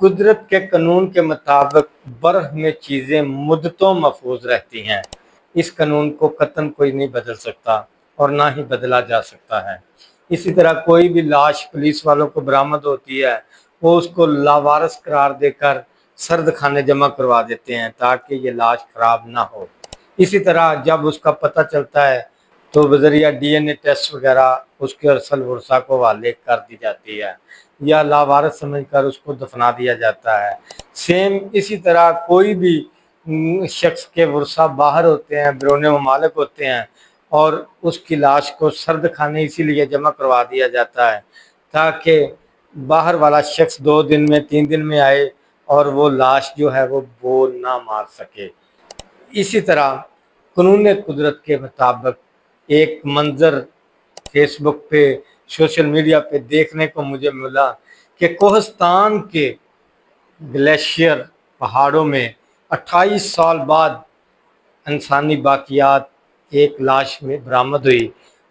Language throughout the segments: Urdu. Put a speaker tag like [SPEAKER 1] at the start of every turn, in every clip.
[SPEAKER 1] قدرت کے قانون کے مطابق برف میں چیزیں مدتوں محفوظ رہتی ہیں۔ اس قانون کو قطعاً کوئی نہیں بدل سکتا اور نہ ہی بدلا جا سکتا ہے۔ اسی طرح کوئی بھی لاش پولیس والوں کو برآمد ہوتی ہے، وہ اس کو لاوارث قرار دے کر سرد خانے جمع کروا دیتے ہیں تاکہ یہ لاش خراب نہ ہو۔ اسی طرح جب اس کا پتہ چلتا ہے تو بذریعہ ڈی این اے ٹیسٹ وغیرہ اس کے اصل ورثہ کو حوالے کر دی جاتی ہے یا لاوارث سمجھ کر اس کو دفنا دیا جاتا ہے۔ سیم اسی طرح کوئی بھی شخص کے ورثہ باہر ہوتے ہیں، بیرون ممالک ہوتے ہیں، اور اس کی لاش کو سرد خانے اسی لیے جمع کروا دیا جاتا ہے تاکہ باہر والا شخص 2 دن میں 3 دن میں آئے اور وہ لاش جو ہے وہ بو نہ مار سکے۔ اسی طرح قانون قدرت کے مطابق ایک منظر فیس بک پہ سوشل میڈیا پہ دیکھنے کو مجھے ملا کہ کوہستان کے گلیشیئر پہاڑوں میں 28 سال بعد انسانی باقیات ایک لاش میں برآمد ہوئی،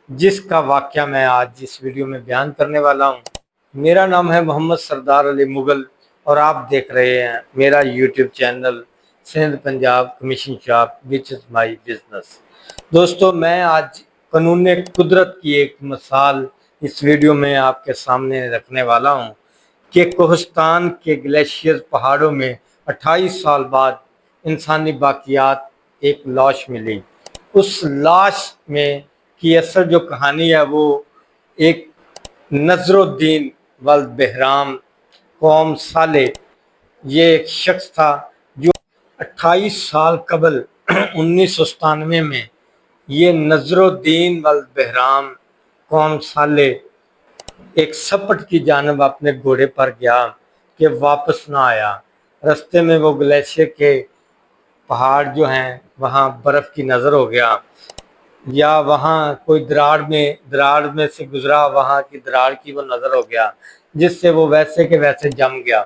[SPEAKER 1] جس کا واقعہ میں آج اس ویڈیو میں بیان کرنے والا ہوں۔ میرا نام ہے محمد سردار علی مغل اور آپ دیکھ رہے ہیں میرا YouTube channel Sindh Punjab commission shop which is my business. دوستو، میں آج قانون قدرت کی ایک مثال اس ویڈیو میں آپ کے سامنے رکھنے والا ہوں کہ کوہستان کے گلیشیئر پہاڑوں میں 28 سال بعد انسانی باقیات ایک لاش ملی۔ اس لاش میں کی اصل جو کہانی ہے وہ ایک نظر الدین ولد بہرام قوم صالح، یہ ایک شخص تھا جو 28 سال قبل 1997 میں یہ نظر الدین ولد بہرام قوم صالح ایک سپٹ کی جانب اپنے گھوڑے پر گیا کہ واپس نہ آیا۔ رستے میں وہ گلیشیئر کے پہاڑ جو ہیں وہاں برف کی نظر ہو گیا، یا وہاں کوئی دراڑ میں سے گزرا، وہاں کی دراڑ کی وہ نظر ہو گیا، جس سے وہ ویسے کے ویسے جم گیا۔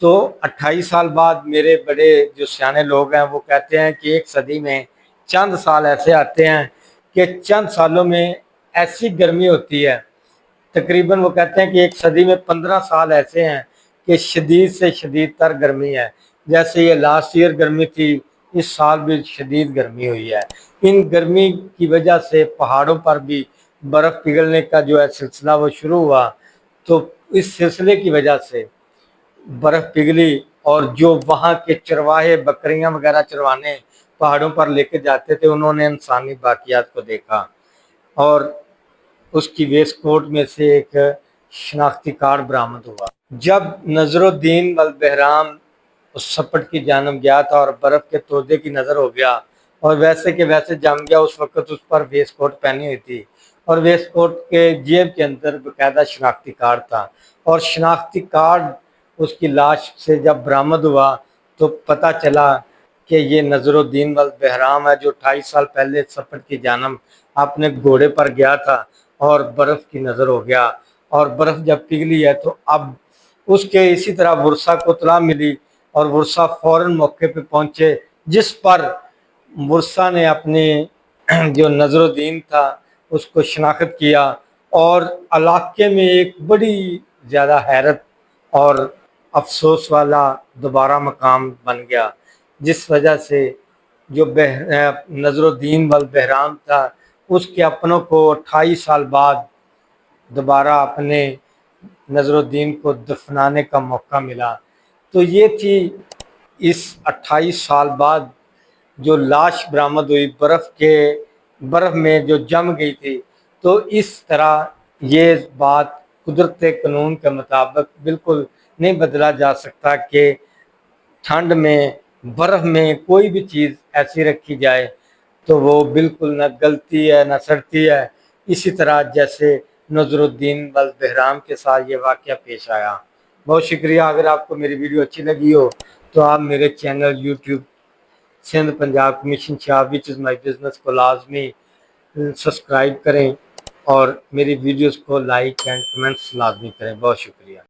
[SPEAKER 1] تو 28 سال بعد میرے بڑے جو سیانے لوگ ہیں وہ کہتے ہیں کہ ایک صدی میں چند سال ایسے آتے ہیں کہ چند سالوں میں ایسی گرمی ہوتی ہے، تقریباً وہ کہتے ہیں کہ ایک صدی میں 15 سال ایسے ہیں کہ شدید سے شدید تر گرمی ہے۔ جیسے یہ لاسٹ ایئر گرمی تھی، اس سال بھی شدید گرمی ہوئی ہے۔ ان گرمی کی وجہ سے پہاڑوں پر بھی برف پگھلنے کا جو ہے سلسلہ وہ شروع ہوا، تو اس سلسلے کی وجہ سے برف پگھلی، اور جو وہاں کے چرواہے بکریاں وغیرہ چروانے پہاڑوں پر لے کے جاتے تھے، انہوں نے انسانی باقیات کو دیکھا اور اس کی ویسٹ کوٹ میں سے ایک شناختی کارڈ برآمد ہوا۔ جب نظر الدین ولد بہرام اس سپٹ کی جانب گیا تھا اور برف کے تودے کی نظر ہو گیا اور ویسے کے ویسے جم گیا، اس وقت اس پر ویسٹ کوٹ پہنی ہوئی تھی اور ویسٹ کوٹ کے جیب کے اندر باقاعدہ شناختی کارڈ تھا، اور شناختی کارڈ اس کی لاش سے جب برآمد ہوا تو پتہ چلا کہ یہ نظر الدین ولد بہرام ہے جو 28 سال پہلے سپٹ کی جانب اپنے گھوڑے پر گیا تھا اور برف کی نظر ہو گیا، اور برف جب پگھلی ہے تو اب اس کے اسی طرح ورثہ کو اطلاع ملی اور ورثہ فوراً موقع پہ پہنچے، جس پر ورثہ نے اپنے جو نظر الدین تھا اس کو شناخت کیا، اور علاقے میں ایک بڑی زیادہ حیرت اور افسوس والا دوبارہ مقام بن گیا، جس وجہ سے جو نظر الدین ولد بہرام تھا اس کے اپنوں کو 28 سال بعد دوبارہ اپنے نظر الدین کو دفنانے کا موقع ملا۔ تو یہ تھی اس 28 سال بعد جو لاش برآمد ہوئی برف میں جو جم گئی تھی۔ تو اس طرح یہ بات قدرت قانون کے مطابق بالکل نہیں بدلا جا سکتا کہ ٹھنڈ میں برف میں کوئی بھی چیز ایسی رکھی جائے تو وہ بالکل نہ گلتی ہے نہ سڑتی ہے، اسی طرح جیسے نظر الدین ولد بہرام کے ساتھ یہ واقعہ پیش آیا۔ بہت شکریہ۔ اگر آپ کو میری ویڈیو اچھی لگی ہو تو آپ میرے channel YouTube Sindh Punjab commission shop which is my business کو لازمی سبسکرائب کریں اور میری ویڈیوز کو لائک اینڈ کمنٹس لازمی کریں۔ بہت شکریہ۔